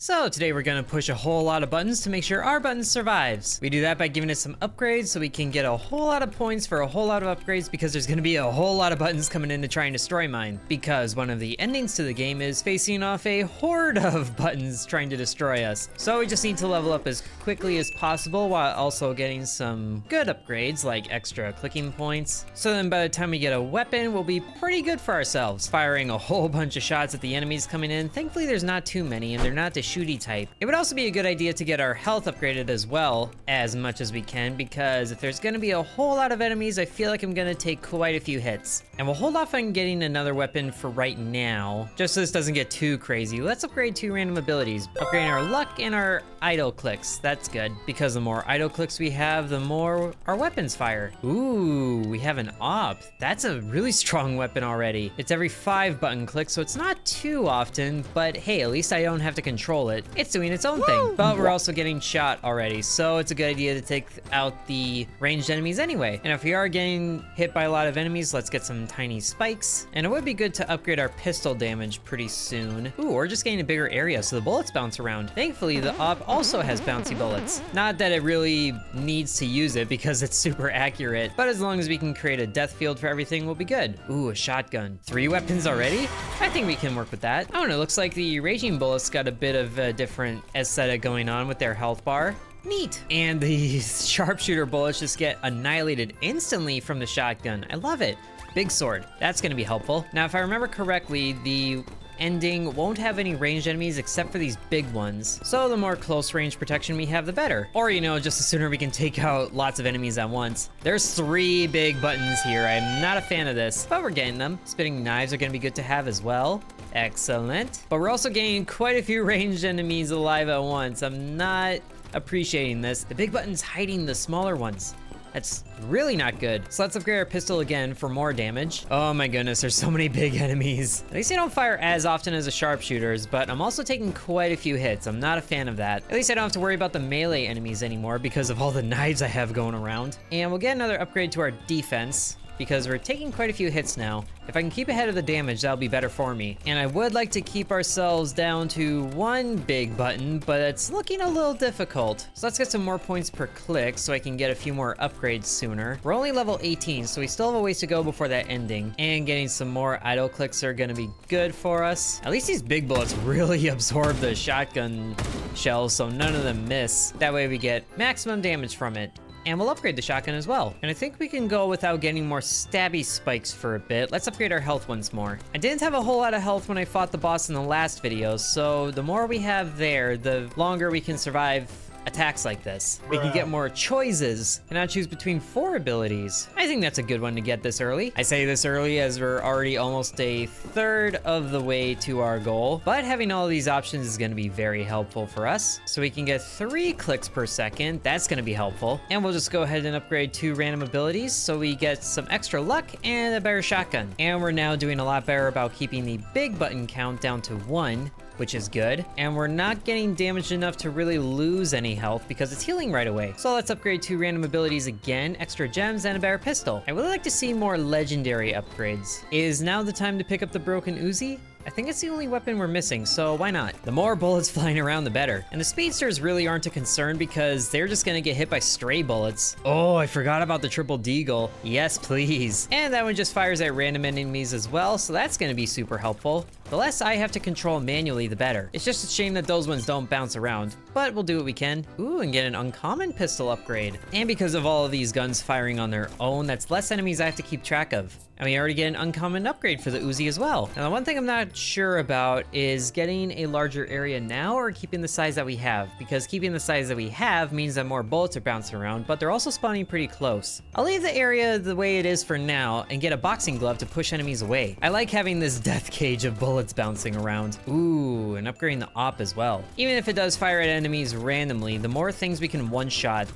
So today we're gonna push a whole lot of buttons to make sure our button survives. We do that by giving it some upgrades so we can get a whole lot of points for a whole lot of upgrades, because there's gonna be a whole lot of buttons coming in to try and destroy mine. Because one of the endings to the game is facing off a horde of buttons trying to destroy us. So we just need to level up as quickly as possible while also getting some good upgrades like extra clicking points. So then by the time we get a weapon, we'll be pretty good for ourselves. Firing a whole bunch of shots at the enemies coming in. Thankfully there's not too many and they're not the shooty type. It would also be a good idea to get our health upgraded as well, as much as we can, because if there's gonna be a whole lot of enemies, I feel like I'm gonna take quite a few hits. And we'll hold off on getting another weapon for right now, just so this doesn't get too crazy. Let's upgrade 2 random abilities, upgrading our luck and our idle clicks. That's good, because the more idle clicks we have, the more our weapons fire. Ooh, we have an op. That's a really strong weapon already. It's every 5 button clicks, so it's not too often, but hey, at least I don't have to control it. It's doing its own thing, but we're also getting shot already, so it's a good idea to take out the ranged enemies anyway. And if we are getting hit by a lot of enemies, let's get some tiny spikes. And it would be good to upgrade our pistol damage pretty soon. Ooh, or just getting a bigger area so the bullets bounce around. Thankfully, the op also has bouncy bullets. Not that it really needs to use it because it's super accurate, but as long as we can create a death field for everything, we'll be good. Ooh, a shotgun. 3 weapons already? I think we can work with that. I don't know, looks like the raging bullets got a bit of a different aesthetic going on with their health bar. Neat. And the sharpshooter bullets just get annihilated instantly from the shotgun. I love it. Big sword. That's gonna be helpful. Now, if I remember correctly, the ending won't have any ranged enemies except for these big ones. So the more close range protection we have, the better. Or, you know, just the sooner we can take out lots of enemies at once. There's 3 big buttons here. I'm not a fan of this, but we're getting them. Spitting knives are gonna be good to have as well. Excellent. But we're also getting quite a few ranged enemies alive at once. I'm not appreciating this. The big button's hiding the smaller ones. That's really not good. So let's upgrade our pistol again for more damage. Oh my goodness, there's so many big enemies. At least they don't fire as often as the sharpshooters, but I'm also taking quite a few hits. I'm not a fan of that. At least I don't have to worry about the melee enemies anymore because of all the knives I have going around. And we'll get another upgrade to our defense, because we're taking quite a few hits now. If I can keep ahead of the damage, that'll be better for me. And I would like to keep ourselves down to 1 big button, but it's looking a little difficult. So let's get some more points per click so I can get a few more upgrades sooner. We're only level 18, so we still have a ways to go before that ending. And getting some more idle clicks are gonna be good for us. At least these big bullets really absorb the shotgun shells, so none of them miss. That way we get maximum damage from it. And we'll upgrade the shotgun as well. And I think we can go without getting more stabby spikes for a bit. Let's upgrade our health once more. I didn't have a whole lot of health when I fought the boss in the last video, so the more we have there, the longer we can survive attacks like this. We can get more choices and not choose between 4 abilities. I think that's a good one to get this early. I say this early as we're already almost a third of the way to our goal, but having all of these options is gonna be very helpful for us. So we can get 3 clicks per second. That's gonna be helpful. And we'll just go ahead and upgrade 2 random abilities so we get some extra luck and a better shotgun. And we're now doing a lot better about keeping the big button count down to 1, which is good. And we're not getting damaged enough to really lose any health because it's healing right away. So let's upgrade 2 random abilities again, extra gems and a better pistol. I would like to see more legendary upgrades. Is now the time to pick up the broken Uzi? I think it's the only weapon we're missing, so why not? The more bullets flying around, the better. And the speedsters really aren't a concern because they're just gonna get hit by stray bullets. Oh, I forgot about the triple deagle. Yes, please. And that one just fires at random enemies as well, so that's gonna be super helpful. The less I have to control manually, the better. It's just a shame that those ones don't bounce around, but we'll do what we can. Ooh, and get an uncommon pistol upgrade. And because of all of these guns firing on their own, that's less enemies I have to keep track of. And we already get an uncommon upgrade for the Uzi as well. Now, the one thing I'm not sure about is getting a larger area now or keeping the size that we have, because keeping the size that we have means that more bullets are bouncing around, but they're also spawning pretty close. I'll leave the area the way it is for now and get a boxing glove to push enemies away. I like having this death cage of bullets bouncing around. Ooh, and upgrading the op as well. Even if it does fire at enemies randomly, the more things we can one-shot,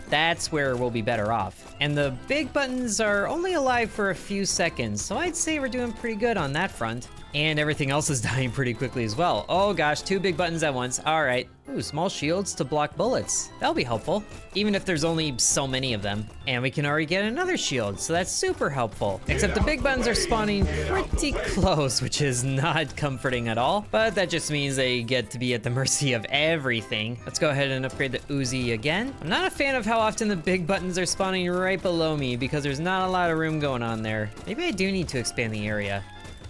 that's where we'll be better off. And the big buttons are only alive for a few seconds, so I'd say we're doing pretty good on that front. And everything else is dying pretty quickly as well. Oh gosh, 2 big buttons at once. All right. Ooh, small shields to block bullets. That'll be helpful, even if there's only so many of them. And we can already get another shield, so that's super helpful. Except the big buttons are spawning pretty close, which is not comforting at all. But that just means they get to be at the mercy of everything. Let's go ahead and upgrade the Uzi again. I'm not a fan of how often the big buttons are spawning right below me because there's not a lot of room going on there. Maybe I do need to expand the area.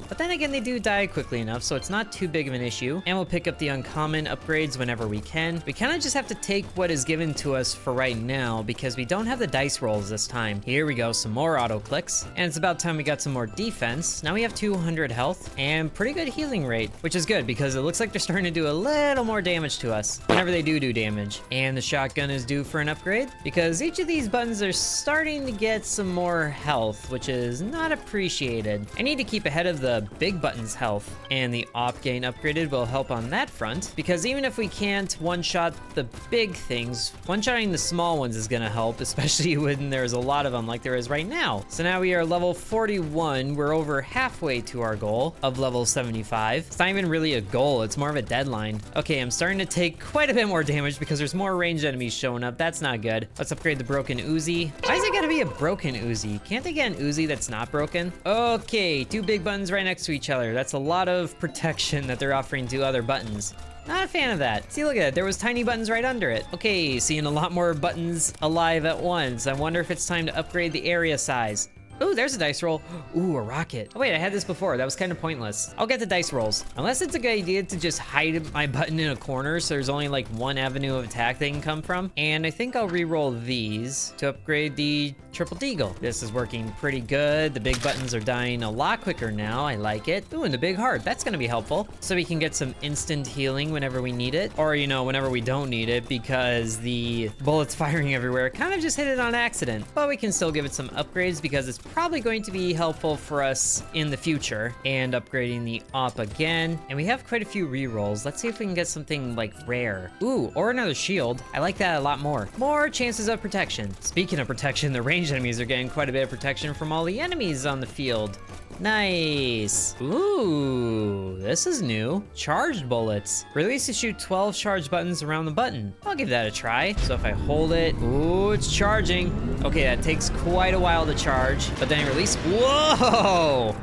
But then again, they do die quickly enough, so it's not too big of an issue. And we'll pick up the uncommon upgrades whenever we can. We kind of just have to take what is given to us for right now because we don't have the dice rolls this time. Here we go, some more auto clicks. And it's about time we got some more defense. Now we have 200 health and pretty good healing rate, which is good because it looks like they're starting to do a little more damage to us whenever they do damage. And the shotgun is due for an upgrade because each of these buttons are starting to get some more health, which is not appreciated. I need to keep ahead of the big button's health, and the op gain upgraded will help on that front because even if we can't one-shot the big things, one-shotting the small ones is gonna help, especially when there's a lot of them like there is right now. So now we are level 41. We're over halfway to our goal of level 75. It's not even really a goal, it's more of a deadline. Okay, I'm starting to take quite a bit more damage because there's more ranged enemies showing up. That's not good. Let's upgrade the broken Uzi. Why is it gotta be a broken Uzi? Can't they get an Uzi that's not broken? Okay, 2 big buttons right next to each other. That's a lot of protection that they're offering to other buttons. Not a fan of that. See, look at it. There was tiny buttons right under it. Okay, seeing a lot more buttons alive at once. I wonder if it's time to upgrade the area size. Ooh, there's a dice roll. Ooh, a rocket. Oh wait, I had this before. That was kind of pointless. I'll get the dice rolls. Unless it's a good idea to just hide my button in a corner so there's only like one avenue of attack they can come from. And I think I'll re-roll these to upgrade the triple deagle. This is working pretty good. The big buttons are dying a lot quicker now. I like it. Ooh, and the big heart. That's gonna be helpful. So we can get some instant healing whenever we need it. Or, you know, whenever we don't need it because the bullets firing everywhere kind of just hit it on accident. But we can still give it some upgrades because it's probably going to be helpful for us in the future. And upgrading the op again. And we have quite a few re-rolls. Let's see if we can get something like rare. Ooh, or another shield. I like that a lot more. More chances of protection. Speaking of protection, the ranged enemies are getting quite a bit of protection from all the enemies on the field. Nice. Ooh, this is new. Charged bullets. Release to shoot 12 charged buttons around the button. I'll give that a try. So if I hold it, ooh, it's charging. Okay, that takes quite a while to charge, but then I release. Whoa!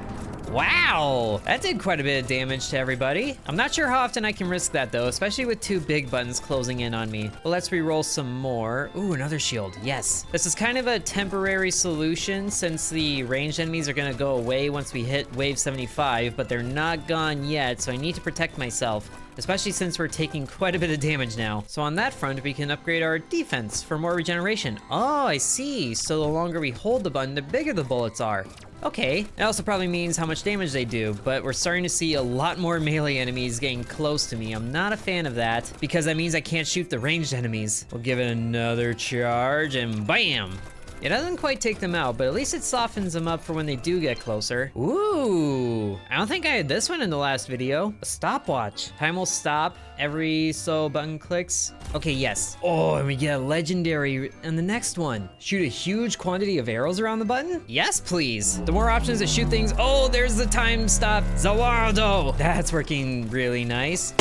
Wow, that did quite a bit of damage to everybody. I'm not sure how often I can risk that though, especially with 2 big buttons closing in on me. Well, let's re-roll some more. Ooh, another shield, yes. This is kind of a temporary solution since the ranged enemies are gonna go away once we hit wave 75, but they're not gone yet, so I need to protect myself, especially since we're taking quite a bit of damage now. So on that front, we can upgrade our defense for more regeneration. Oh, I see. So the longer we hold the button, the bigger the bullets are. Okay, it also probably means how much damage they do, but we're starting to see a lot more melee enemies getting close to me. I'm not a fan of that, because that means I can't shoot the ranged enemies. We'll give it another charge, and bam! It doesn't quite take them out, but at least it softens them up for when they do get closer. Ooh, I don't think I had this one in the last video. A stopwatch. Time will stop every so button clicks. Okay, yes. Oh, and we get a legendary in the next one. Shoot a huge quantity of arrows around the button? Yes, please. The more options to shoot things. Oh, there's the time stop. Zawardo. That's working really nice.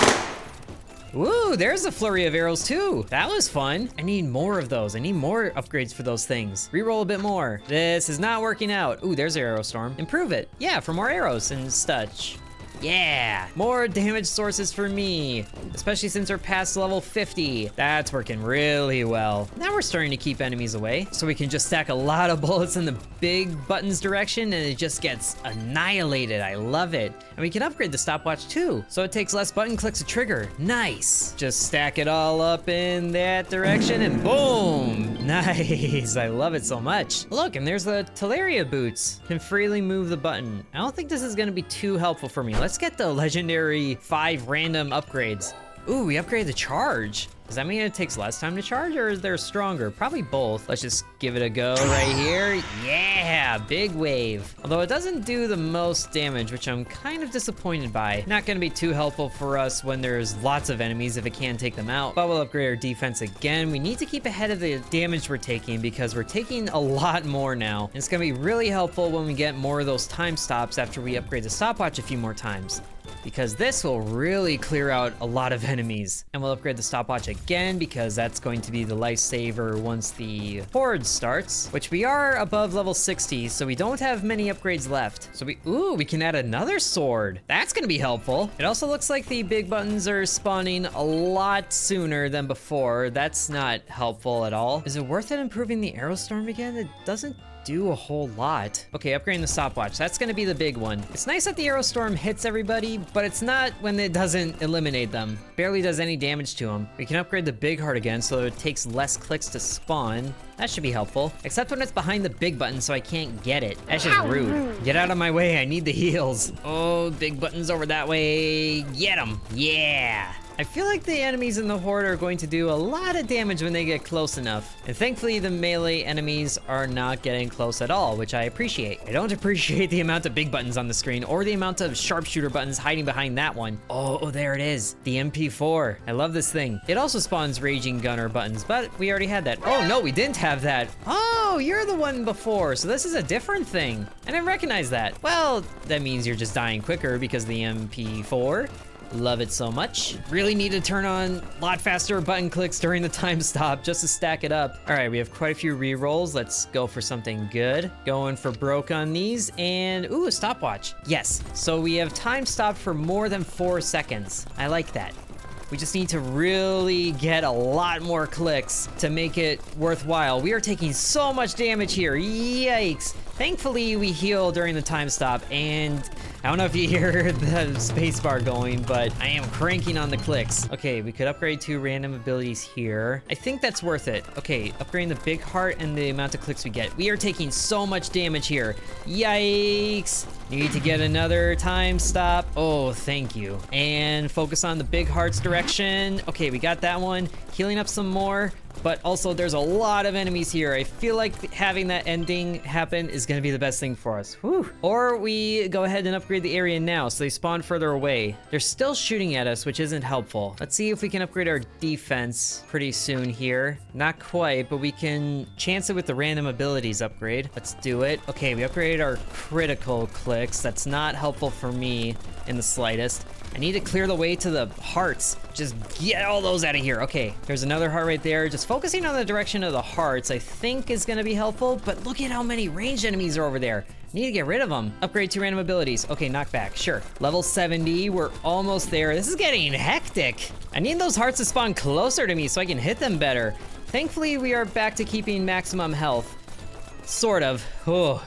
Ooh, there's a flurry of arrows too. That was fun. I need more of those. I need more upgrades for those things. Reroll a bit more. This is not working out. Ooh, there's Arrow Storm. Improve it. Yeah, for more arrows and such. Yeah, more damage sources for me, especially since we're past level 50. That's working really well. Now we're starting to keep enemies away, so we can just stack a lot of bullets in the big buttons direction and it just gets annihilated. I love it. And we can upgrade the stopwatch too, so it takes less button clicks to trigger. Nice. Just stack it all up in that direction and boom. Nice, I love it so much. Look, and there's the Teleria boots. Can freely move the button. I don't think this is gonna be too helpful for me. Let's get the legendary 5 random upgrades. Ooh, we upgraded the charge. Does that mean it takes less time to charge, or is there stronger? Probably both. Let's just give it a go right here. Yeah, big wave. Although it doesn't do the most damage, which I'm kind of disappointed by. Not gonna be too helpful for us when there's lots of enemies if it can take them out, but we'll upgrade our defense again. We need to keep ahead of the damage we're taking because we're taking a lot more now. And it's gonna be really helpful when we get more of those time stops after we upgrade the stopwatch a few more times, because this will really clear out a lot of enemies. And we'll upgrade the stopwatch again because that's going to be the lifesaver once the horde starts, which we are above level 60, so we don't have many upgrades left. So we can add another sword. That's gonna be helpful. It also looks like the big buttons are spawning a lot sooner than before. That's not helpful at all. Is it worth it improving the arrow storm again? It doesn't do a whole lot. Okay, upgrading the stopwatch. That's gonna be the big one. It's nice that the arrow storm hits everybody, but it's not when it doesn't eliminate them. Barely does any damage to them. We can upgrade the big heart again so it takes less clicks to spawn. That should be helpful. Except when it's behind the big button so I can't get it. That's just rude. Get out of my way, I need the heals. Oh, big button's over that way. Get them. Yeah. I feel like the enemies in the horde are going to do a lot of damage when they get close enough. And thankfully the melee enemies are not getting close at all, which I appreciate. I don't appreciate the amount of big buttons on the screen or the amount of sharpshooter buttons hiding behind that one. Oh, there it is. The MP4. I love this thing. It also spawns raging gunner buttons, but we already had that. Oh no, we didn't have that. Oh, you're the one before. So this is a different thing. I didn't recognize that. Well, that means you're just dying quicker because of the MP4. Love it so much. Really need to turn on a lot faster button clicks during the time stop just to stack it up. All right, we have quite a few re-rolls. Let's go for something good. Going for broke on these, and ooh, a stopwatch. Yes, so we have time stopped for more than 4 seconds. I like that. We just need to really get a lot more clicks to make it worthwhile. We are taking so much damage here. Yikes. Thankfully, we heal during the time stop, and I don't know if you hear the spacebar going, but I am cranking on the clicks. Okay, we could upgrade 2 random abilities here. I think that's worth it. Okay, upgrading the big heart and the amount of clicks we get. We are taking so much damage here. Yikes. Need to get another time stop. Oh, thank you. And focus on the big heart's direction. Okay, we got that one. Healing up some more. But also there's a lot of enemies here. I feel like having that ending happen is gonna be the best thing for us. Whew. Or we go ahead and upgrade the area now so they spawn further away. They're still shooting at us, which isn't helpful. Let's see if we can upgrade our defense pretty soon here. Not quite, but we can chance it with the random abilities upgrade. Let's do it. Okay, we upgraded our critical clicks. That's not helpful for me in the slightest. I need to clear the way to the hearts. Just get all those out of here. Okay, there's another heart right there. Just focusing on the direction of the hearts, I think is gonna be helpful, but look at how many ranged enemies are over there. Need to get rid of them. Upgrade 2 random abilities. Okay, knockback, sure. Level 70, we're almost there. This is getting hectic. I need those hearts to spawn closer to me so I can hit them better. Thankfully, we are back to keeping maximum health. Sort of. Oh.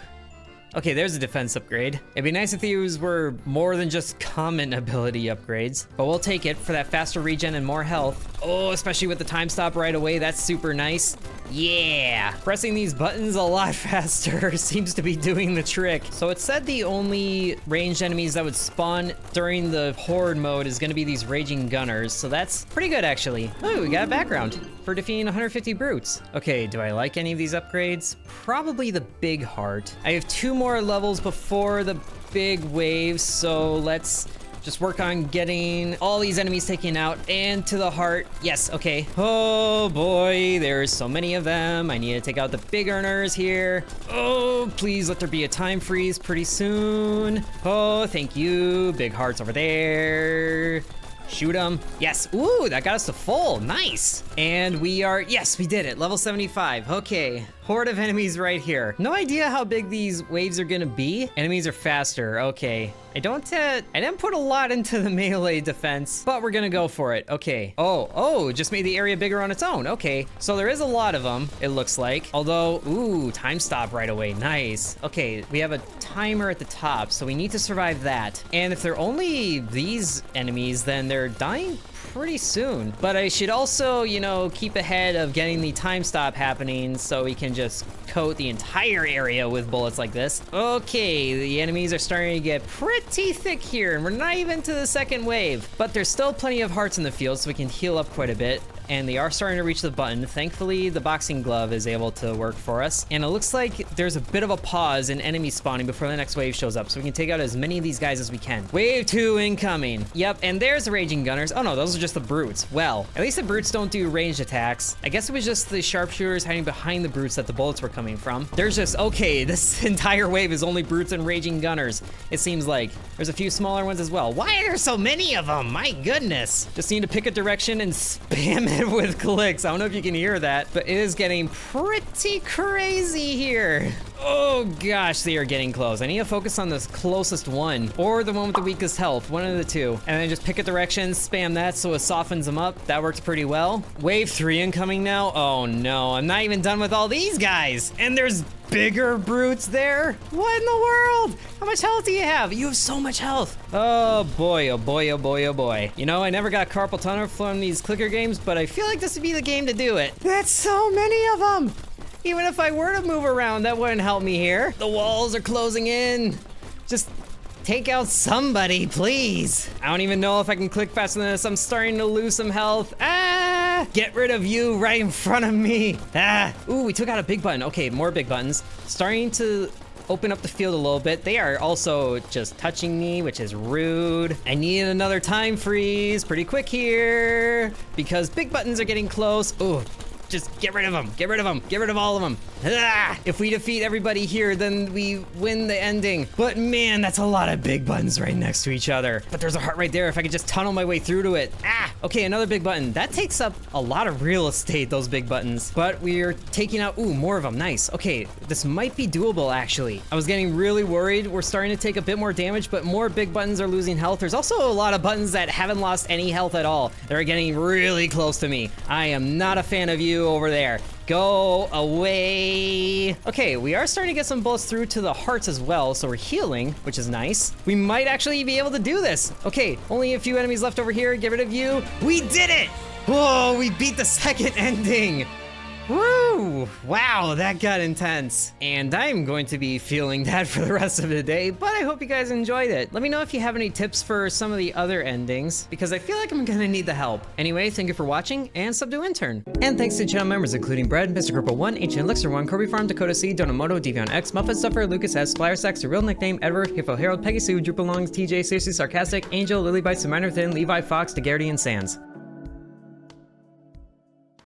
Okay, there's a defense upgrade. It'd be nice if these were more than just common ability upgrades, but we'll take it for that faster regen and more health. Oh, especially with the time stop right away, that's super nice. Yeah, pressing these buttons a lot faster seems to be doing the trick. So it said the only ranged enemies that would spawn during the horde mode is gonna be these raging gunners, so that's pretty good actually. Oh, we got a background for defeating 150 brutes. Okay, do I like any of these upgrades? Probably the big heart. I have 2 more levels before the big wave, so let's just work on getting all these enemies taken out and to the heart. Yes, okay. Oh boy, there's so many of them. I need to take out the big earners here. Oh, please let there be a time freeze pretty soon. Oh, thank you. Big hearts over there. Shoot them. Yes. Ooh, that got us to full. Nice. And we are, yes, we did it. Level 75. Okay. Horde of enemies right here. No idea how big these waves are gonna be. Enemies are faster. Okay. I didn't put a lot into the melee defense, but we're gonna go for it. Okay. Oh, just made the area bigger on its own. Okay. So there is a lot of them, it looks like. Although, ooh, time stop right away. Nice. Okay, we have a timer at the top, so we need to survive that. And if they're only these enemies, then they're dying pretty soon. But I should also, you know, keep ahead of getting the time stop happening so we can just coat the entire area with bullets like this. Okay, the enemies are starting to get pretty thick here, and we're not even to the second wave. But there's still plenty of hearts in the field, so we can heal up quite a bit. And they are starting to reach the button. Thankfully, the boxing glove is able to work for us. And it looks like there's a bit of a pause in enemy spawning before the next wave shows up, so we can take out as many of these guys as we can. Wave 2 incoming. Yep, and there's the raging gunners. Oh no, those are just the brutes. Well, at least the brutes don't do ranged attacks. I guess it was just the sharpshooters hiding behind the brutes that the bullets were coming from. There's just, okay, this entire wave is only brutes and raging gunners. It seems like there's a few smaller ones as well. Why are there so many of them? My goodness. Just need to pick a direction and spam it with clicks. I don't know if you can hear that, but it is getting pretty crazy here. Oh gosh, they are getting close. I need to focus on the closest one, or the one with the weakest health, one of the two. And then just pick a direction, spam that so it softens them up. That works pretty well. Wave 3 incoming now. Oh no, I'm not even done with all these guys. And there's bigger brutes there. What in the world? How much health do you have? You have so much health. Oh boy, oh boy, oh boy, oh boy. You know, I never got carpal tunnel from these clicker games, but I feel like this would be the game to do it. That's so many of them. Even if I were to move around, that wouldn't help me here. The walls are closing in. Just take out somebody, please. I don't even know if I can click faster than this. I'm starting to lose some health. Ah! Get rid of you right in front of me. Ah! Ooh, we took out a big button. Okay, more big buttons. Starting to open up the field a little bit. They are also just touching me, which is rude. I need another time freeze pretty quick here because big buttons are getting close. Ooh. Just get rid of them, get rid of them, get rid of all of them. Ah! If we defeat everybody here, then we win the ending. But man, that's a lot of big buttons right next to each other. But there's a heart right there if I could just tunnel my way through to it. Ah! Okay, another big button. That takes up a lot of real estate, those big buttons. But we're taking out, ooh, more of them, nice. Okay, this might be doable actually. I was getting really worried. We're starting to take a bit more damage, but more big buttons are losing health. There's also a lot of buttons that haven't lost any health at all. They're getting really close to me. I am not a fan of you over there. Go away. Okay, we are starting to get some bullets through to the hearts as well, so we're healing, which is nice. We might actually be able to do this. Okay, only a few enemies left over here. Get rid of you. We did it! Whoa, we beat the second ending. Woo! Wow, that got intense. And I'm going to be feeling that for the rest of the day, but I hope you guys enjoyed it. Let me know if you have any tips for some of the other endings, because I feel like I'm gonna need the help. Anyway, thank you for watching, and sub to Intern. And thanks to channel members including Bread, Mr. Purple 1, Ancient Elixir 1, Corby Farm, Dakota C, Donamoto, Devion X, Muffet Stuffer, Lucas S, Flyer Sex, a real nickname, Edward, Hiffo Harold, Peggy Sue, Drew Belongs, TJ, Seriously Sarcastic, Angel, Lily Bites, the Minor Thin, Levi Fox, DeGarity, and Sands.